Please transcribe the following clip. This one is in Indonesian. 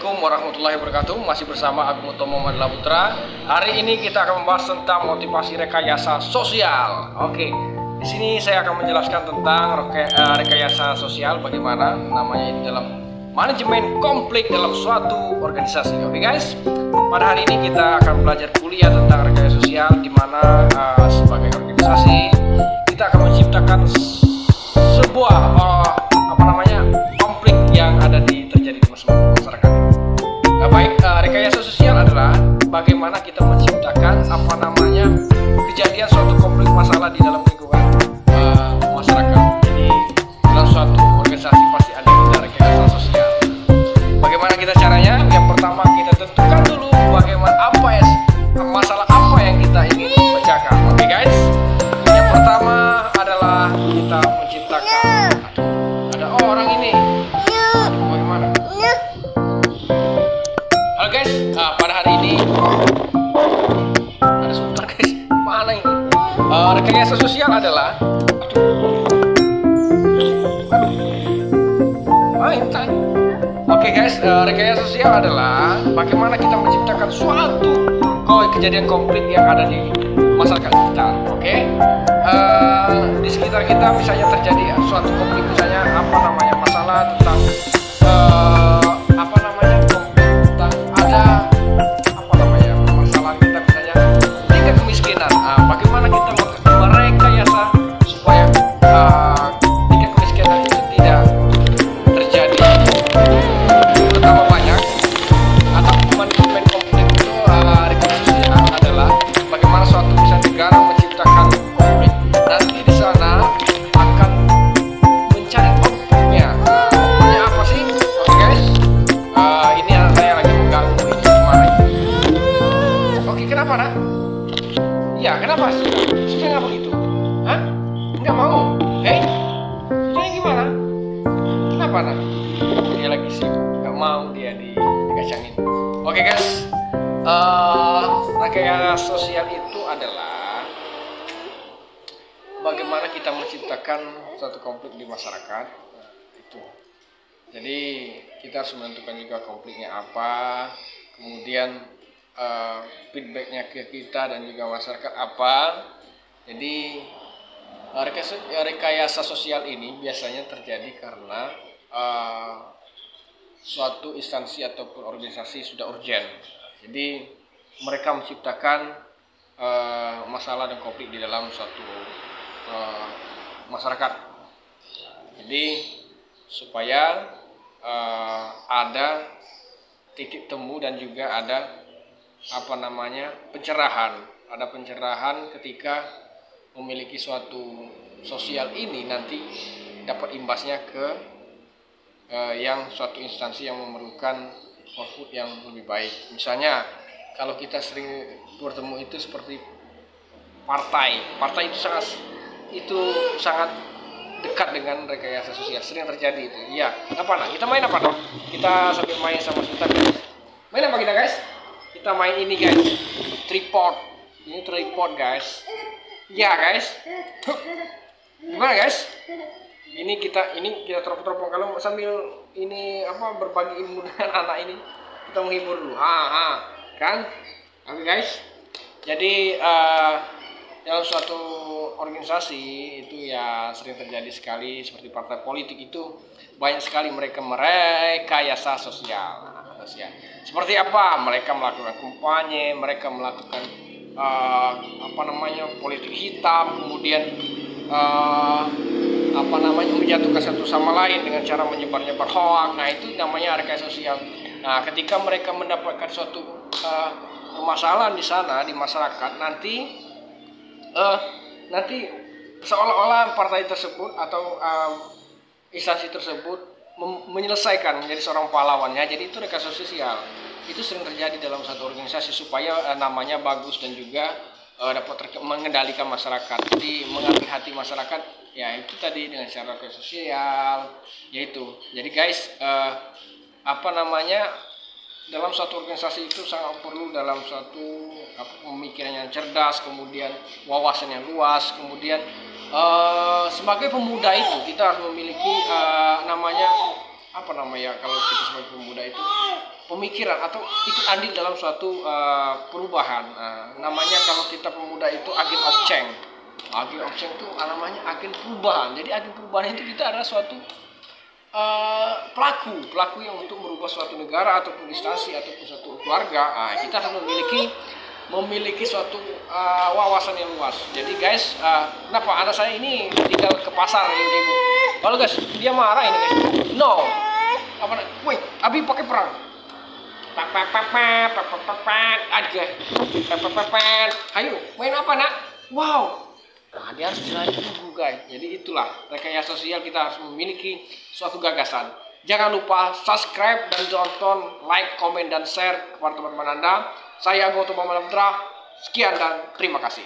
Assalamualaikum warahmatullahi wabarakatuh. Masih bersama Agung Utomo Madla Putra. Hari ini kita akan membahas tentang motivasi rekayasa sosial. Oke, di sini saya akan menjelaskan tentang rekayasa sosial, bagaimana namanya ini dalam manajemen konflik dalam suatu organisasi. Oke guys, pada hari ini kita akan belajar kuliah tentang rekayasa sosial, di mana sebagai organisasi kita akan menciptakan sebuah konflik yang ada terjadi di masyarakat. Rekayasa sosial adalah bagaimana kita menciptakan kejadian suatu konflik masalah di dalam lingkungan masyarakat. Jadi dalam suatu organisasi pasti ada rekayasa sosial. Bagaimana kita caranya? Yang pertama kita tentukan dulu bagaimana masalah apa yang kita ingin pecahkan. Oke guys, yang pertama adalah kita menciptakan. Ada orang ini. Bagaimana? Halo guys, pada hari ini ada sebentar guys, mana ini? Rekayasa sosial adalah Oke guys, rekayasa sosial adalah bagaimana kita menciptakan suatu kejadian konflik yang ada di masyarakat kita. Oke, di sekitar kita misalnya terjadi suatu konflik, misalnya masalah tentang masalah kita misalnya tingkat kemiskinan. Bagaimana kita merekayasa supaya tingkat kemiskinan itu tidak terjadi terutama banyak, atau manajemen konflik itu rekayasa sosial adalah bagaimana suatu negara menciptakan konflik, nanti di sana akan mencari konfliknya. Konfliknya apa sih? Oke guys, ini saya lagi mengganggu itu gimana ini? Oke, kenapa nak? Ya kenapa sih? Susah nggak begitu? Hah? Nggak mau? Susahnya gimana? Kenapa nak? Dia lagi sibuk, nggak mau dia dikacangin. Oke guys, rekayasa sosial itu adalah bagaimana kita menciptakan suatu konflik di masyarakat. Itu. Jadi kita harus menentukan juga konfliknya apa, kemudian feedbacknya ke kita dan juga masyarakat apa. Jadi rekayasa sosial ini biasanya terjadi karena suatu instansi ataupun organisasi sudah urgent. Jadi mereka menciptakan masalah dan konflik di dalam suatu masyarakat. Jadi supaya ada titik temu dan juga ada pencerahan. Ada pencerahan ketika memiliki suatu sosial ini, nanti dapat imbasnya ke suatu instansi yang memerlukan output yang lebih baik. Misalnya kalau kita sering bertemu itu seperti partai itu sangat dekat dengan rekayasa sosial, sering terjadi itu. Iya, kita main apa dong? Kita sambil main sama kita guys. Main apa kita guys? Kita main ini guys, tripod. Ini tripod guys. Ya guys. Gimana guys? Ini kita teropong-teropong kalau sambil ini berbagi ilmu dengan anak ini, kita menghibur dulu. Kan? Oke guys. Jadi dalam suatu organisasi itu ya sering terjadi sekali, seperti partai politik itu banyak sekali mereka merekayasa sosial. Seperti apa? Mereka melakukan kampanye, mereka melakukan politik hitam, kemudian menjatuhkan satu sama lain dengan cara menyebar hoax. Nah, itu namanya rekayasa sosial. Nah, ketika mereka mendapatkan suatu permasalahan di sana di masyarakat, nanti seolah-olah partai tersebut atau instansi tersebut menyelesaikan menjadi seorang pahlawannya. Jadi itu rekayasa sosial. Itu sering terjadi dalam satu organisasi supaya namanya bagus dan juga dapat mengendalikan masyarakat. Jadi mengambil hati masyarakat, ya itu tadi dengan cara rekayasa sosial, yaitu. Jadi guys, dalam suatu organisasi itu sangat perlu dalam suatu pemikiran yang cerdas, kemudian wawasan yang luas, kemudian sebagai pemuda itu kita harus memiliki kalau kita sebagai pemuda itu pemikiran atau ikut andil dalam suatu perubahan. Namanya kalau kita pemuda itu agen of change. Agen of change itu namanya agen perubahan. Jadi agen perubahan itu kita adalah suatu pelaku yang untuk merubah suatu negara ataupun instansi ataupun suatu keluarga. Kita harus memiliki suatu wawasan yang luas. Jadi guys, kenapa anak saya ini tinggal ke pasar ya ibu? Kalau guys dia marah ini guys. No, apa? Woi, Abi pakai perang. Ayo main apa nak? Wow. Nah, dia harus dilatih dulu guys. Jadi itulah rekayasa sosial, kita harus memiliki suatu gagasan. Jangan lupa subscribe dan tonton, like, komen, dan share kepada teman-teman Anda. Saya Gautam Putra. Sekian dan terima kasih.